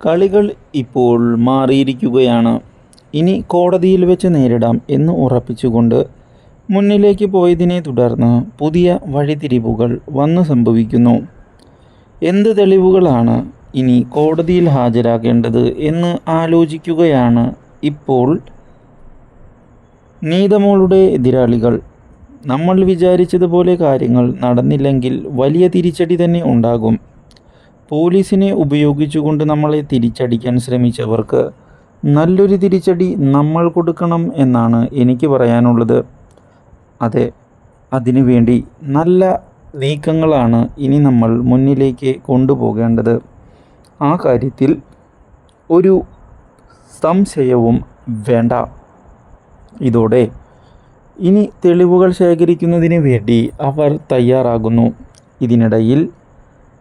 കളികൾ ഇപ്പോൾ മാറിയിരിക്കുകയാണ്. ഇനി കോടതിയിൽ വെച്ച് നേരിടാം എന്ന് ഉറപ്പിച്ചുകൊണ്ട് മുന്നിലേക്ക് പോയതിനെ തുടർന്ന് പുതിയ വഴിത്തിരിവുകൾ വന്നു സംഭവിക്കുന്നു. എന്ത് തെളിവുകളാണ് ഇനി കോടതിയിൽ ഹാജരാക്കേണ്ടത് എന്ന് ആലോചിക്കുകയാണ് ഇപ്പോൾ നീതമോളുടെ എതിരാളികൾ. നമ്മൾ വിചാരിച്ചതുപോലെ കാര്യങ്ങൾ നടന്നില്ലെങ്കിൽ വലിയ തിരിച്ചടി തന്നെ ഉണ്ടാകും. പോലീസിനെ ഉപയോഗിച്ചുകൊണ്ട് നമ്മളെ തിരിച്ചടിക്കാൻ ശ്രമിച്ചവർക്ക് നല്ലൊരു തിരിച്ചടി നമ്മൾ കൊടുക്കണം എന്നാണ് എനിക്ക് പറയാനുള്ളത്. അതെ, അതിനുവേണ്ടി നല്ല നീക്കങ്ങളാണ് ഇനി നമ്മൾ മുന്നിലേക്ക് കൊണ്ടുപോകേണ്ടത്. ആ കാര്യത്തിൽ ഒരു സംശയവും വേണ്ട. ഇതോടെ ഇനി തെളിവുകൾ ശേഖരിക്കുന്നതിന് വേണ്ടി അവർ തയ്യാറാകുന്നു. ഇതിനിടയിൽ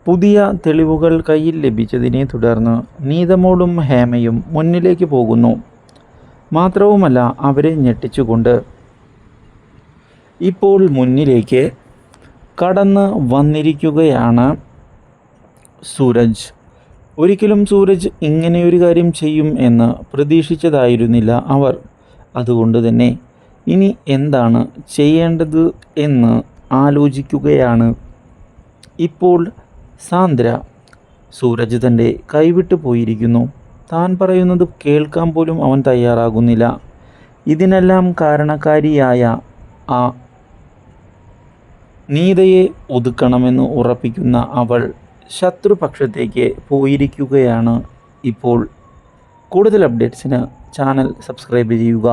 പുതിയ തെളിവുകൾ കയ്യിൽ ലഭിച്ചതിനെ തുടർന്ന് നീതമോളും ഹേമയും മുന്നിലേക്ക് പോകുന്നു. മാത്രവുമല്ല, അവരെ ഞെട്ടിച്ചുകൊണ്ട് ഇപ്പോൾ മുന്നിലേക്ക് കടന്ന് വന്നിരിക്കുകയാണ് സൂരജ്. ഒരിക്കലും സൂരജ് ഇങ്ങനെയൊരു കാര്യം ചെയ്യും എന്ന് പ്രതീക്ഷിച്ചതായിരുന്നില്ല അവർ. അതുകൊണ്ട് തന്നെ ഇനി എന്താണ് ചെയ്യേണ്ടത് എന്ന് ആലോചിക്കുകയാണ് ഇപ്പോൾ സാന്ദ്ര. സൂരജ് തൻ്റെ കൈവിട്ടു പോയിരിക്കുന്നു. താൻ പറയുന്നത് കേൾക്കാൻ പോലും അവൻ തയ്യാറാകുന്നില്ല. ഇതിനെല്ലാം കാരണക്കാരിയായ ആ നീതയെ ഒതുക്കണമെന്ന് ഉറപ്പിക്കുന്ന അവൾ ശത്രുപക്ഷത്തേക്ക് പോയിരിക്കുകയാണ് ഇപ്പോൾ. കൂടുതൽ അപ്ഡേറ്റ്സിന് ചാനൽ സബ്സ്ക്രൈബ് ചെയ്യുക.